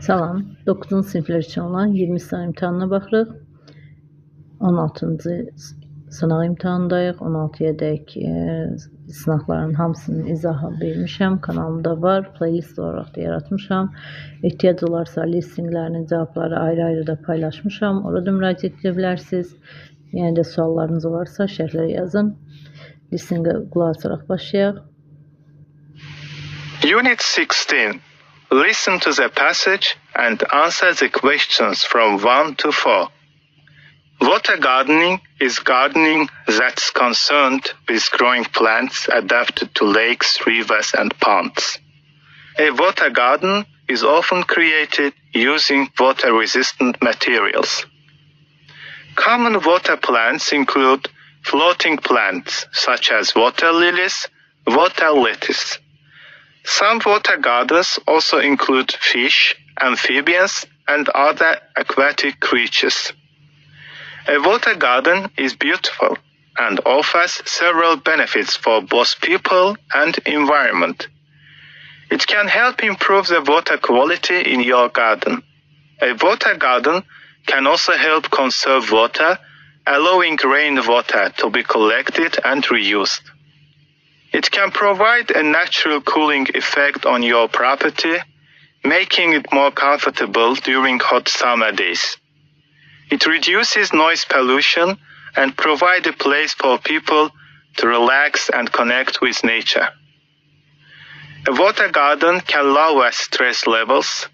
Salam, 9-cu siniflər üçün olan 20 sınav imtahanına baxırıq. 16-cı sınaq imtahanındayıq. 16-ya dək sınaqların hamısının izahı vermişəm. Kanalımda var, playlist olaraq da yaratmışam. Ehtiyac olarsa listinglərinin cavabları ayrı-ayrı da paylaşmışam. Orada müraciət edə bilərsiniz. Yəni də suallarınız varsa şərhlərə yazın. Listingə qulaq asaraq başlayaq. Unit 16. Listen to the passage and answer the questions from 1 to 4. Water gardening is gardening that's concerned with growing plants adapted to lakes, rivers, and ponds. A water garden is often created using water-resistant materials. Common water plants include floating plants such as water lilies, water lettuce. Some water gardens also include fish, amphibians, and other aquatic creatures. A water garden is beautiful and offers several benefits for both people and environment. It can help improve the water quality in your garden. A water garden can also help conserve water, allowing rainwater to be collected and reused. It can provide a natural cooling effect on your property, making it more comfortable during hot summer days. It reduces noise pollution and provides a place for people to relax and connect with nature. A water garden can lower stress levels.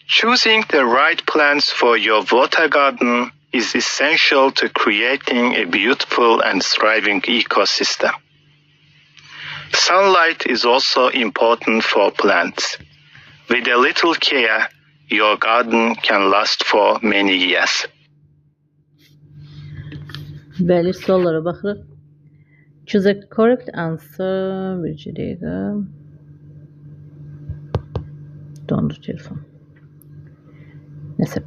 Choosing the right plants for your water garden is essential to creating a beautiful and thriving ecosystem. Sunlight is also important for plants. With a little care, your garden can last for many years. Bəli, suallara baxırıq. Choose a correct answer. Bir dəqiqə. Dondur telefon. Nəsə.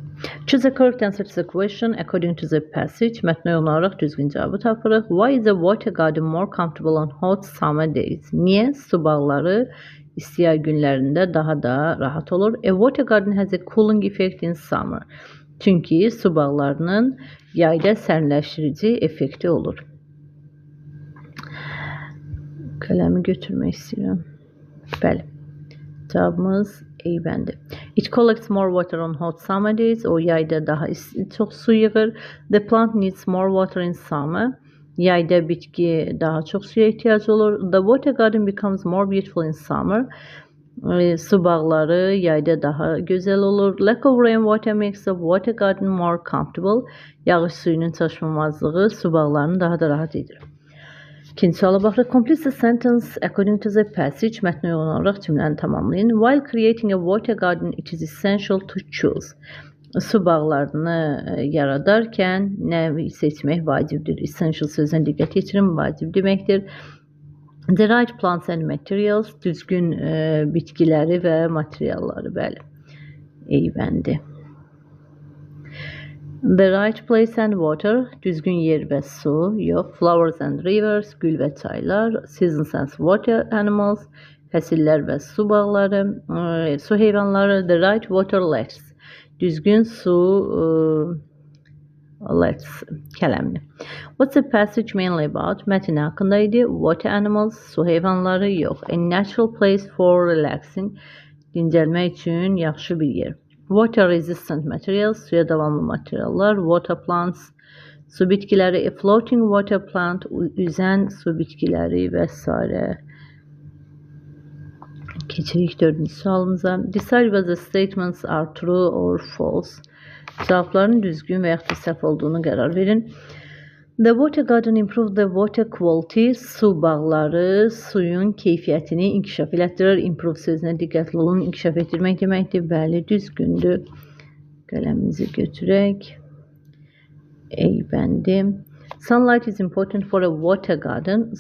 Choose a correct answer to the question according to the passage. Mətnə olaraq düzgün cavabı tapırıq. Why is a water garden more comfortable on hot summer days? Niyə su bağları isti yay günlərində daha da rahat olur? A water garden has a cooling effect in summer. Çünki su bağlarının yayda sərinləşdirici effekti olur. Qələmi götürmək istəyirəm. Bəli. Cavabımız A bəndi. It collects more water on hot summer days. O yayda daha çox su yığır. The plant needs more water in summer. Yayda bitki daha çox suya ehtiyac olur. The water garden becomes more beautiful in summer. Su bağları yayda daha gözəl olur. Lack of rainwater makes the water garden more comfortable. Yağış suyunun çaşmamazlığı su bağlarını daha da rahat edir. İkinci suala baxırıq. Complete the sentence according to the passage. Mətnə uyğun olaraq cümləni tamamlayın. While creating a water garden, it is essential to choose. Su bağlarını yaradarkən nə seçmək vacibdir? Essential sözünə diqqət yetirin, vacib deməkdir. The right plants and materials, düzgün bitkiləri və materialları, bəli. A bəndi. The right place and water, düzgün yer və su, yox. Flowers and rivers, gül və çaylar. Seasons and water animals, fəsillər və su bağları, su heyvanları. The right water lettuce, düzgün su, lettuce, kələmli. What's the passage mainly about? Mətn haqqında idi. Water animals, su heyvanları, yox. A natural place for relaxing, dincəlmək üçün yaxşı bir yer. Water resistant materials, suya davamlı materiallar. Water plants, su bitkiləri. A floating water plant, üzən su bitkiləri və s. Keçirik 4-cü sualımıza. Decide whether the statements are true or false. Cavabların düzgün və yaxud da səhv olduğunu qərar verin. The water garden improved the water quality. Su bağları suyun keyfiyyətini inkişaf elətdirir. Improve sözünə diqqətli olun. İnkişaf etdirmək deməkdir. Bəli, düzgündür. Qələmimizi götürək. A bəndi. Sunlight is important for a water garden.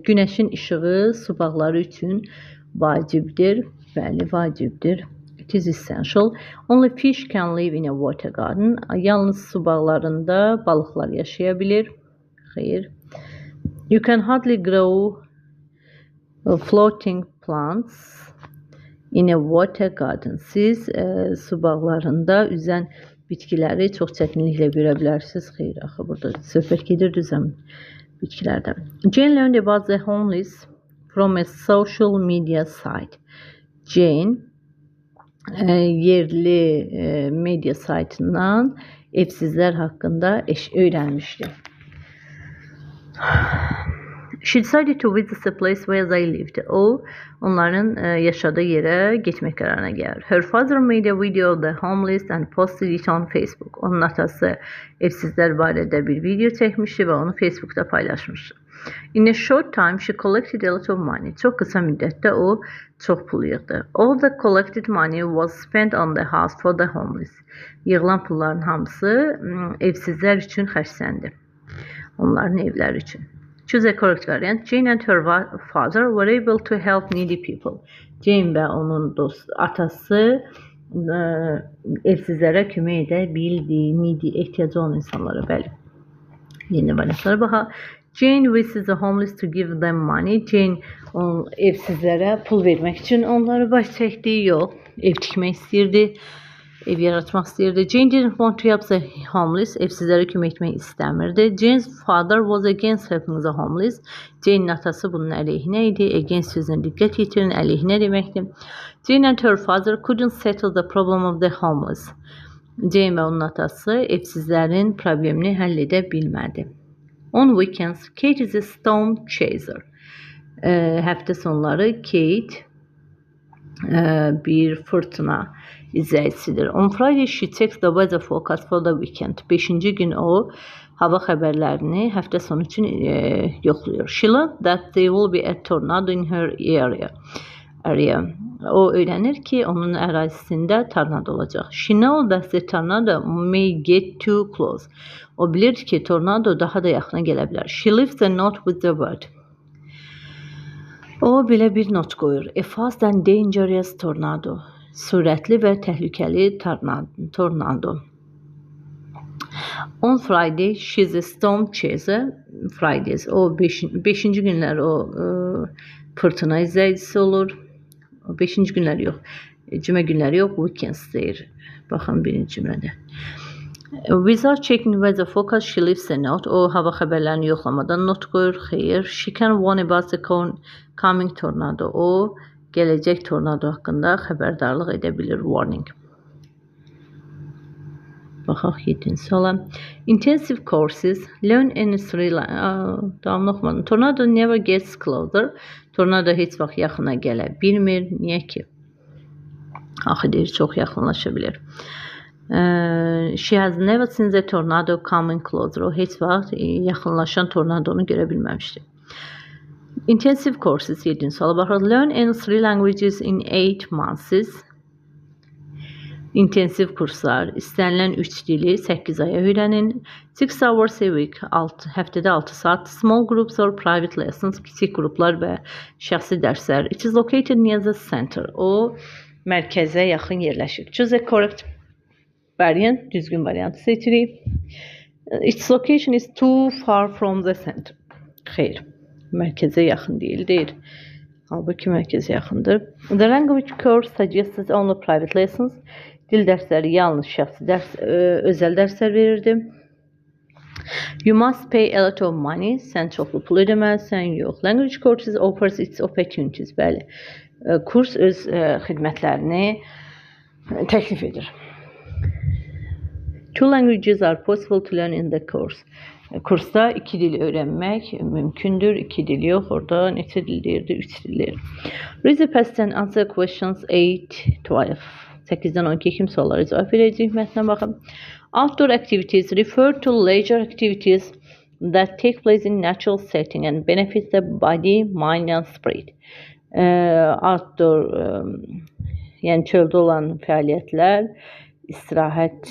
Günəşin işığı su bağları üçün vacibdir. Bəli, vacibdir. It is essential. Only fish can live in a water garden. Yalnız su bağlarında balıqlar yaşaya bilir. Xeyr. You can hardly grow floating plants. In a water garden. Siz su bağlarında üzən bitkiləri çox çətinliklə görə bilərsiniz. Xeyr, axı burada söhbət gedir düzən bitkilərdən. Jane learned about the homeless from a social media site. Jane yerli medya saytından evsizlər haqqında öyrənmişdi. She decided to visit the place where they lived. O, onların yaşadığı yerə getmək qərarına gəlir. Her father made a video of the homeless and posted it on Facebook. Onun atası evsizlər barədə bir video çəkmişdi və onu Facebookda paylaşmışdı. In a short time, she collected a lot of money. Çox qısa müddətdə o çox pul yığdı. All the collected money was spent on the house for the homeless. Yığılan pulların hamısı evsizlər üçün xərcləndi. Onların evləri üçün. Choose a correct variant. Jane and her father were able to help needy people. Jane və onun atası evsizlərə kömək edə bildi, needy, ehtiyacı olan insanlara, bəli. Yeni variantlara baxaq. Jane wishes the homeless to give them money. Jane evsizlərə pul vermək üçün onları baş çəkdi, yox, ev tikmək istəyirdi. Ev yaratmaq istəyirdi. Jane didn't want to help the homeless. Evsizlərə kömək etmək istəmirdi. Jane's father was against helping the homeless. Jane'in atası bunun əleyhinə idi. Against sözünə diqqət yetirin, əleyhinə deməkdir. Jane and her father couldn't settle the problem of the homeless. Jane və onun atası evsizlərin problemini həll edə bilmədi. On weekends, Kate is a storm chaser. Həftə sonları Kate bir fırtına izləyicisidir. On Friday, she checks the weather forecast for the weekend. 5-ci gün o hava xəbərlərini həftə sonu üçün yoxlayır. She learned that there will be a tornado in her area. O öyrənir ki, onun ərazisində tornado olacaq. She knows that the tornado may get too close. O bilir ki, tornado daha da yaxına gələ bilər. She leaves a note with the word. O belə bir not qoyur. A fast and dangerous tornado. Sürətli və təhlükəli tornado. On Friday, she's a storm chaser. Fridays. O 5-ci günlər o fırtına izləyicisi olur. 5-ci günlər yox. Cümə günləri yox, weekends deyir. Baxın birinci cümlədə. Without checking weather forecast, she leaves a note. O hava xəbərlərini yoxlamadan not qoyur. Xeyr. She can warn about the coming tornado. O gələcək tornado haqqında xəbərdarlıq edə bilir. Warning. Baxaq 7-ci suala. Intensive courses. Learn in Sri Lanka. Tamam oxumadım. Tornado never gets closer. Tornado heç vaxt yaxına gələ bilmir. Niyə ki? Axı deyir, çox yaxınlaşa bilir. She has never seen the tornado coming closer. O heç vaxt yaxınlaşan tornadonu görə bilməmişdi. Intensive courses 7-ci suala baxaq. Learn in 3 languages in 8 months. İntensiv kurslar, istənilən 3 dili 8 aya öyrənin. 6 hours a week, həftədə 6 saat. Small groups or private lessons, kiçik qruplar və şəxsi dərslər. It is located near the center. O mərkəzə yaxın yerləşir. Choose a correct variant, düzgün variantı seçirik. Its location is too far from the center. Xeyr, mərkəzə yaxın deyil. Halbuki mərkəzə yaxındır. The language course suggests only private lessons. Dil dərsləri yalnız şəxsi dərs, özəl dərslər verirdi. You must pay a lot of money. Sən çoxlu pul ödəməlisən. Yox. Language courses offers its opportunities. Bəli. Kurs öz xidmətlərini təklif edir. 2 languages are possible to learn in the course. Kursda 2 dil öyrənmək mümkündür. 2 dil yox. Orada neçə dil deyirdi? 3 dil deyir. Read the passage and answer questions 8-12. 8-dən 12 kim sualları cavab verəcək? Mətnə baxın. Outdoor activities refer to leisure activities that take place in natural setting and benefit the body, mind and spirit. Outdoor, yəni çöldə olan fəaliyyətlər, istirahət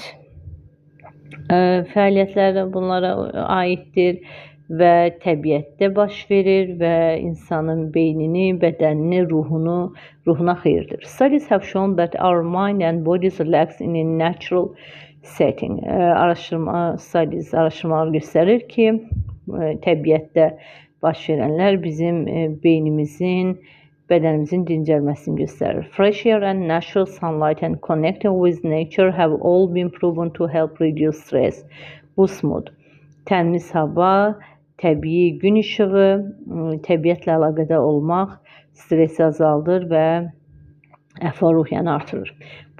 fəaliyyətləri bunlara aiddir və təbiətdə baş verir və insanın beynini, bədənini, ruhuna xeyirdir. Studies have shown that our mind and bodies relax in a natural setting. Araşdırmalar göstərir ki, təbiətdə baş verənlər bizim beynimizin bədənimizin dincəlməsini göstərir. Fresh air and natural sunlight and connecting with nature have all been proven to help reduce stress. Boost mood. Təmiz hava, təbii gün işığı, təbiətlə əlaqədə olmaq stresi azaldır və əhval-ruhiyyəni artırır.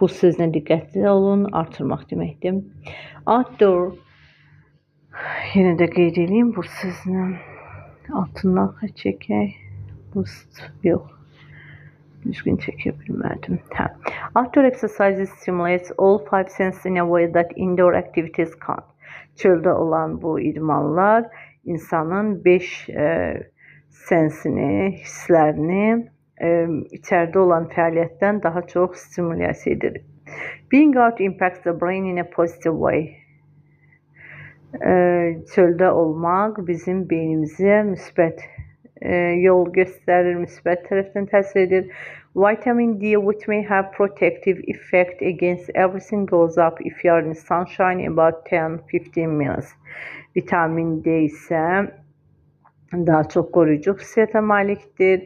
Bu sözünə diqqətli olun, artırmaq deməkdir. Outdoor, yenə də qeyd edeyim bu sözünü. Altından çəkək. Boost, yox. Düzgün çəkə bilmədim. Outdoor exercises stimulates all five senses in a way that indoor activities can't. Çöldə olan bu idmanlar insanın 5 sensini, hisslərini içəridə olan fəaliyyətdən daha çox stimulyasiya edir. Being out impacts the brain in a positive way. Çöldə olmaq bizim beynimizə müsbət yol göstərir, müsbət tərəfdən təsir edir. Vitamin D which may have protective effect against everything goes up if you are in sunshine about 10-15 minutes. Vitamin D isə daha çox qoruyucu xüsusiyyətə malikdir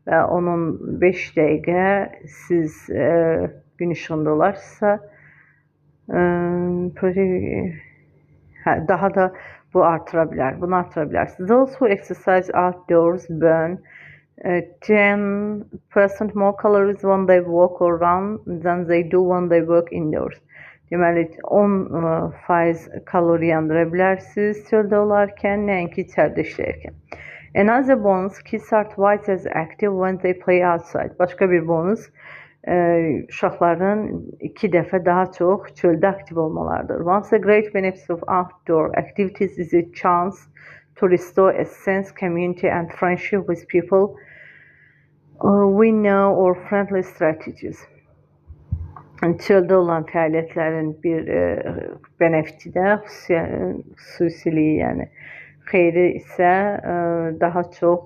və onun 5 dəqiqə siz gün işığında olarsa daha da bu artıra bilər. Bunu artıra bilərsiniz. Those who exercise outdoors burn 10% more calories when they walk or run than they do when they work indoors. Deməli, 10% kalori yandıra bilərsiniz çöldə olarkən, nəinki içəridə işləyərkən. Another bonus, kids are twice as active when they play outside. Başqa bir bonus, uşaqların 2 dəfə daha çox çöldə aktiv olmalarıdır. One of the great benefits of outdoor activities is a chance to restore a sense, community and friendship with people we know or friendly strategies. Çöldə olan fəaliyyətlərin bir benefiti də, xüsusiliyi, yəni xeyri isə daha çox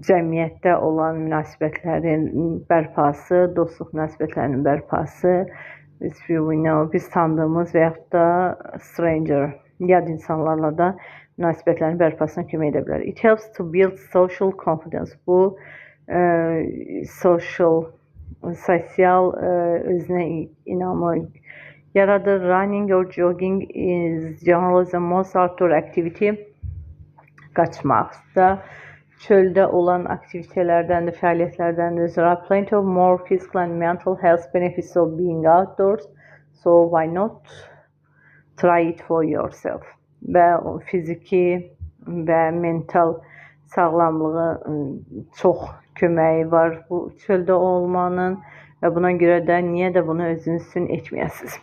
cəmiyyətdə olan münasibətlərin bərpası, dostluq münasibətlərinin bərpası, biz tanıdığımız və yaxud da stranger, yad insanlarla da münasibətlərin bərpasına kömək edə bilər. It helps to build social confidence. Bu, sosial özünə inamı yaradır. Running or jogging is generally the most outdoor activity. Qaçmaq da çöldə olan aktivitelərdəndir, fəaliyyətlərdəndir. There are plenty of more physical and mental health benefits of being outdoors. So why not try it for yourself? Və fiziki və mental sağlamlığı çox köməyi var bu çöldə olmanın və buna görə də niyə də bunu özünüz üçün etməyəsiniz?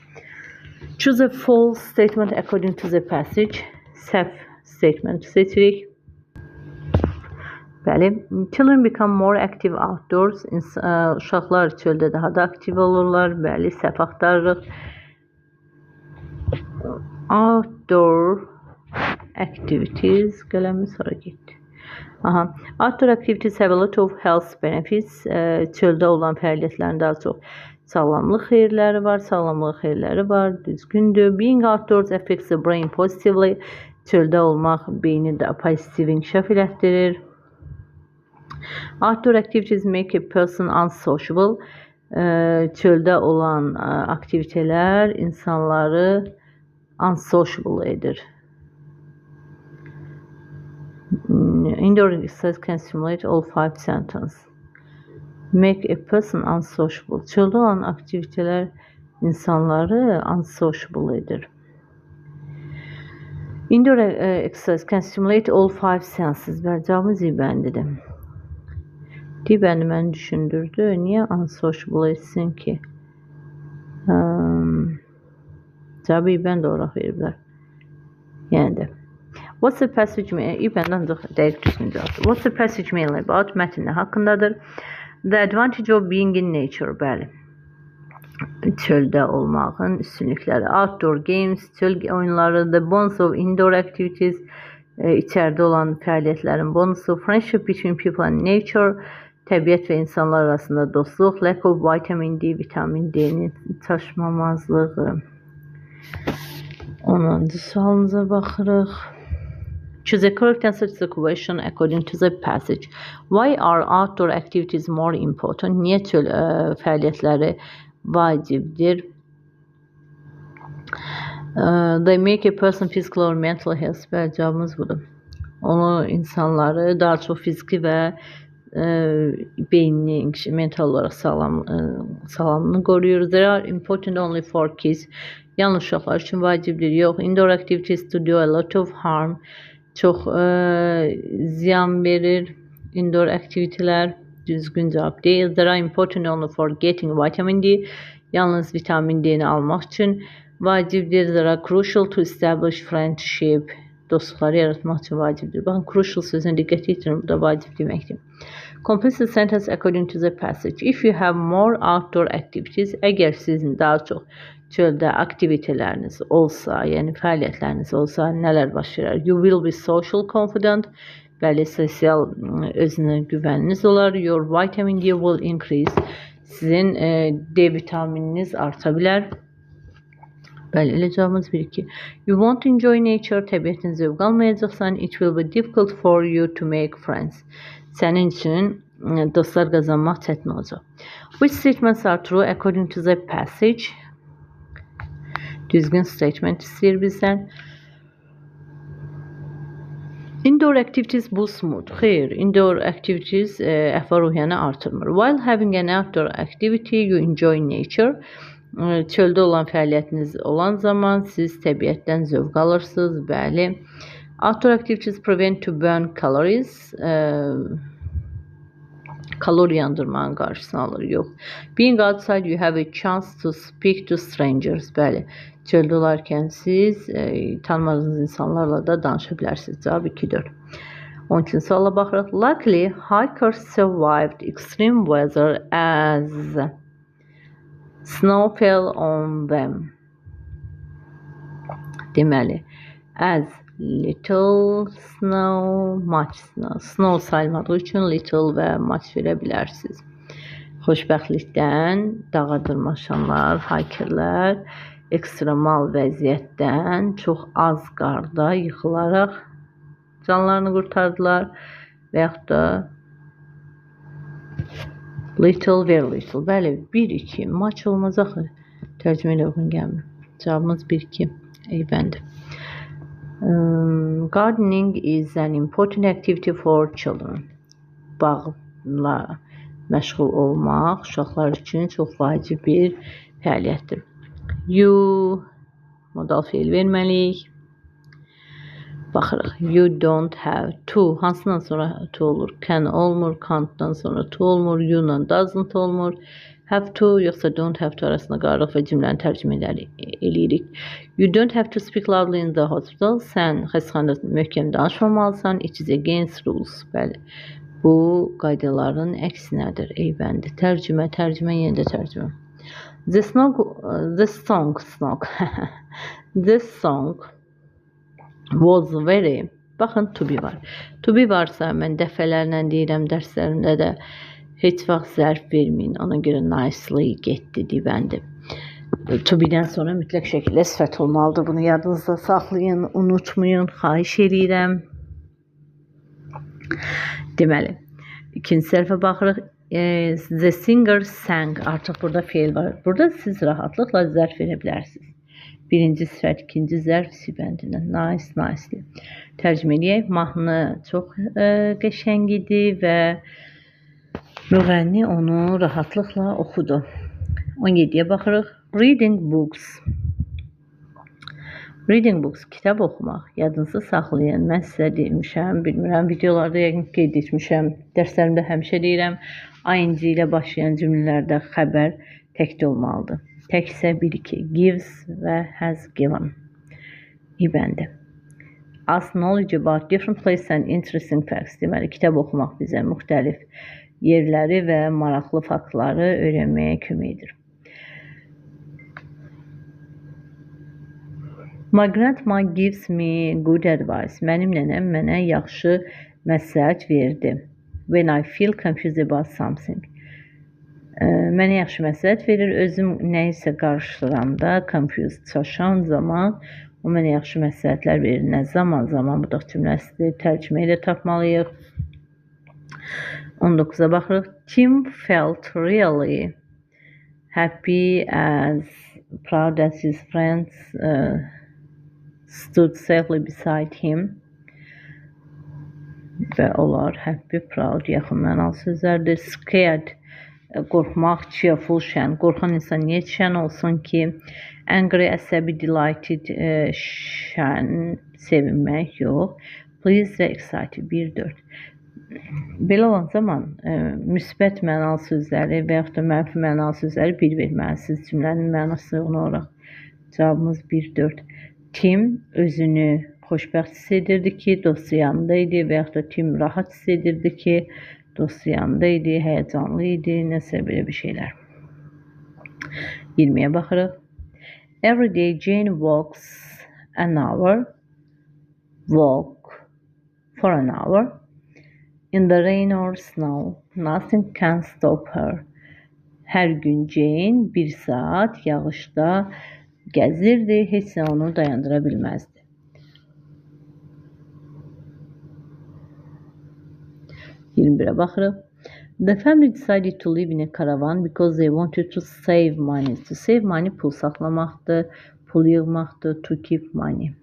Choose a false statement according to the passage. Səhv statement seçirik. Bəli, children become more active outdoors. Uşaqlar çöldə daha da aktiv olurlar. Bəli, səhv axtarırıq. Outdoor activities. Qələmi sonra getdi. Outdoor activities have a lot of health benefits. Çöldə olan fəaliyyətlərin daha çox sağlamlıq xeyirləri var. Sağlamlıq xeyirləri var. Düzgündür. Being outdoors affects the brain positively. Çöldə olmaq beyni də pozitiv inkişaf elətdirir. Outdoor activities make a person unsociable. Çöldə olan aktivitelər insanları unsociable edir. Indoor exercise can stimulate all 5 senses. Make a person unsociable. Çöldə olan aktivitelər insanları unsociable edir. Indoor exercise can stimulate all 5 senses. Cavabımız İbəndidir. İbəndi məni düşündürdü. Niyə unsociable etsin ki? Cavabı İbənd olaraq veriblər. Yəni də. What's the passage İbənd ancaq dəqiq düzgün cavabdır. What's the passage mainly about? Mətn nə haqqındadır? The advantage of being in nature. Bəli. Çöldə olmağın üstünlükləri. Outdoor games, çöl oyunları. The bonus of indoor activities. İçəridə olan fəaliyyətlərin bonusu. Friendship between people and nature. Təbiət və insanlar arasında dostluq. Lack of vitamin D, vitamin D-nin çaşmamazlığı. 10-cu sualımıza baxırıq. Choose a correct answer to the question according to the passage. Why are outdoor activities more important? Niyə çöl fəaliyyətləri vacibdir? They make a person physical or mental health. Bəli, cavabımız budur. Onu insanları daha çox fiziki və beynini, mental olaraq sağlamlığını qoruyur. They are important only for kids. Yalnız uşaqlar üçün vacibdir. Yox, indoor activities to do a lot of harm. Çox ziyan verir. Indoor aktivitelər düzgün cavab deyil. They are important only for getting vitamin D. Yalnız vitamin D'ni almaq üçün vacibdir. They are crucial to establish friendship. Dostluqları yaratmaq üçün vacibdir. Baxın, crucial sözünə diqqət yetirin. Bu da vacib deməkdir. Complete the sentence according to the passage. If you have more outdoor activities, əgər sizin daha çox çöldə aktiviteləriniz olsa, yəni fəaliyyətləriniz olsa, nələr baş verər? You will be social confident. Bəli, sosial özünə güvəniniz olar. Your vitamin D will increase. Sizin D vitamininiz arta bilər. Bəli, elə cavabımız 1-2. You won't enjoy nature. Təbiətin zövq almayacaqsan. It will be difficult for you to make friends. Sənin üçün dostlar qazanmaq çətin olacaq. Which statements are true according to the passage? Düzgün statement istəyir bizdən. Indoor activities boost mood. Xeyr, indoor activities əhval-ruhiyyəni artırmır. While having an outdoor activity, you enjoy nature. Çöldə olan fəaliyyətiniz olan zaman siz təbiətdən zövq alırsınız. Bəli. Outdoor activities prevent to burn calories. Kalori yandırmanın qarşısını alır. Yox. Being outside, you have a chance to speak to strangers. Bəli. Çöldə olarkən siz tanımadığınız insanlarla da danışa bilərsiniz. Cavab 2-4. 12-ci suala baxırıq. Luckily, hikers survived extreme weather as snow fell on them. Deməli, as little snow, much snow. Snow sayılmadığı üçün little və much verə bilərsiniz. Xoşbəxtlikdən dağa dırmaşanlar, hikerlər ekstremal vəziyyətdən çox az qarda yıxılaraq canlarını qurtardılar və yaxud da little, very little. Bəli, 1-2. Much olmaz axı. Tərcümə ilə uyğun gəlmir. Cavabımız 1-2. Eybəndi. Gardening is an important activity for children. Bağla məşğul olmaq uşaqlar üçün çox vacib bir fəaliyyətdir. You modal feil verməliyik. Baxırıq. You don't have to. Hansından sonra to olur? Can olmur. Can'tdan sonra to olmur. You-la doesn't olmur. Have to yoxsa don't have to arasında qarılıq və cümləni tərcümə eləyirik. You don't have to speak loudly in the hospital. Sən xəstəxanada möhkəm danışmamalısan. It is against rules. Bəli. Bu qaydaların əksinədir. Eybəndi. Tərcümə, yenə də tərcümə. The song was very. Baxın, to be var. To be varsa mən dəfələrlə deyirəm dərslərimdə də heç vaxt zərf verməyin. Ona görə nicely getdi deyibəndi. To be-dən sonra mütləq şəkildə sifət olmalıdır. Bunu yadınızda saxlayın, unutmayın, xahiş edirəm. Deməli, ikinci sərfə baxırıq. The singer sang. Artıq burada feil var. Burada siz rahatlıqla zərf verə bilərsiniz. Birinci sifət, ikinci zərf sibəndindən. Nice, nicely. Tərcümə edək. Mahnı çox qəşəng idi və müğənni onu rahatlıqla oxudu. 17-yə baxırıq. Reading books. Reading books, kitab oxumaq. Yadınızda saxlayın. Mən sizə demişəm, bilmirəm, videolarda yəqin qeyd etmişəm. Dərslərimdə həmişə deyirəm, ING ilə başlayan cümlələrdə xəbər təkdə olmalıdır. Tək isə 1-2. Gives və has given. İbəndi. Ask knowledge about different places and interesting facts. Deməli, kitab oxumaq bizə müxtəlif yerləri və maraqlı faktları öyrənməyə kömək edir. My grandma gives me good advice. Mənim nənəm mənə yaxşı məsləhət verdi. When I feel confused about something. Mənə yaxşı məsləhət verir. Özüm nəyisə qarışdıranda, confused çaşan zaman o mənə yaxşı məsləhətlər verir. Nə zaman bu da cümləsidir. Tərcümə ilə tapmalıyıq. 19-a baxırıq. Tim felt really happy as proud as his friends stood safely beside him. Və onlar happy, proud yaxın mənalı sözlərdir. Scared, qorxmaq, cheerful, şən. Qorxan insan niyə şən olsun ki? Angry, əsəbi, delighted, şən, sevinmək, yox. Pleased və excited, 1-4. Belə olan zaman müsbət mənalı sözləri və yaxud da mənfi mənalı sözləri 1 verməlisiniz. Cümlənin mənası ona olaraq. Cavabımız 1-4. Tim özünü xoşbəxt hiss edirdi ki, dostu yanındaydı və yaxud da Tim rahat hiss edirdi ki, dostu yanındaydı, həyəcanlı idi, nəsə belə bir şeylər. 20-yə baxırıq. Every day Jane walks for an hour in the rain or snow. Nothing can stop her. Hər gün Jane 1 saat yağışda gəzirdi, heç nə onu dayandıra bilməzdi. Baxırıq. The family decided to live in a caravan because they wanted to save money. To save money pul saxlamaqdır, pul yığmaqdır, to keep money.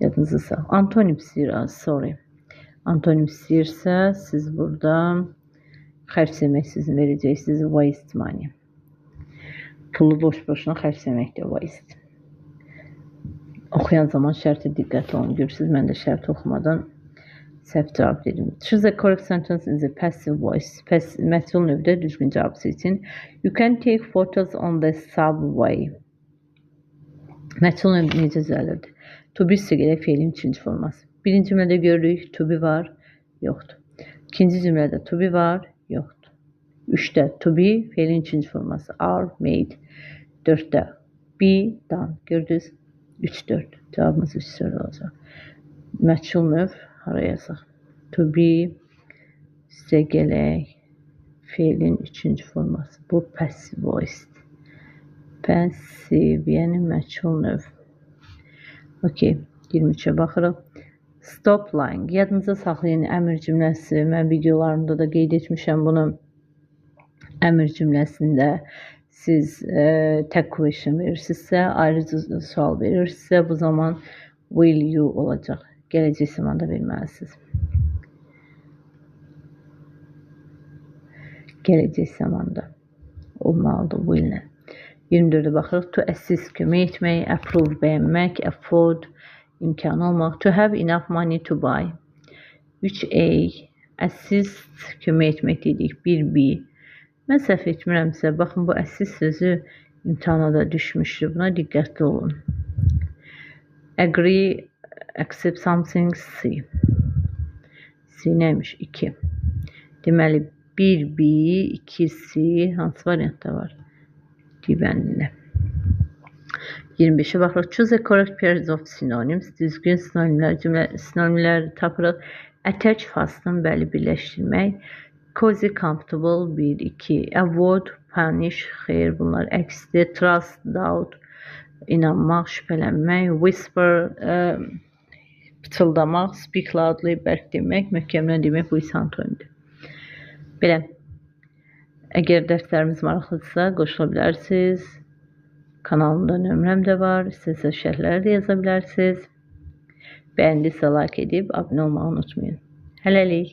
Yadınızı sağ. Antonim istəyir, Antonim istəyirsə, siz burada xərcləmək sizin verəcəksiniz waste money. Pulu boş-boşuna xərcləməkdir waste. Oxuyan zaman şərtə diqqətli olun. Görürsünüz, mən də şərt oxumadan səhv cavab dedim. Choose a correct sentence in the passive voice. Məsul növdə düzgün cavab seçin. You can take photos on the subway. Məsul növdə necə düzəlirdi? To be isə gələk feilin 3-cü forması. Birinci cümlədə görürük, to be var, yoxdur. İkinci cümlədə to be var, yoxdur. 3-də to be feilin 3-cü forması. Are, made. 4-də be, done. Gördünüz? 3-4. Cavabımız 3-4 olacaq. Məsul növ haraya yazaq? To be sizə gələk feilin 3-cü forması. Bu passive voice. Passive, yəni məsul növ. Okay, 23-ə baxırıq. Stop lying. Yadınıza saxlayın, əmr cümləsi. Mən videolarımda da qeyd etmişəm bunu. Əmr cümləsində siz tag question verirsinizsə, ayrıca sual verirsinizsə, bu zaman will you olacaq. Gələcək zamanda verməlisiniz. Gələcək zamanda olmalıdır will-lə. 24-ə baxırıq. To assist, kömək etmək, approve, bəyənmək, afford, imkan olmaq. To have enough money to buy. 3A, assist, kömək etmək dedik. 1B. Mən səhv etmirəmsə, baxın bu assist sözü imtihana da düşmüşdür. Buna diqqətli olun. Agree, accept something, C. C neymiş? 2. Deməli 1B, 2C, hansı variantda var? Bəndində. 25-ə baxırıq. Choose a correct pairs of synonyms. Düzgün sinonimlər tapırıq. Attach, fasten, bəli, birləşdirmək. Cozy, comfortable, 1, 2. Avoid, punish, xeyr, bunlar əksdir. Trust, doubt, inanmaq, şübhələnmək. Whisper, pıçıldamaq. Speak loudly, bərk demək. Möhkəmlə demək, bu isə antonimdir. Belə. Əgər dərslərimiz maraqlıdırsa, qoşula bilərsiniz. Kanalımda nömrəm də var. İstəsəz şərhləri də yaza bilərsiniz. Bəyəndisə like edib abunə olmağı unutmayın. Hələlik.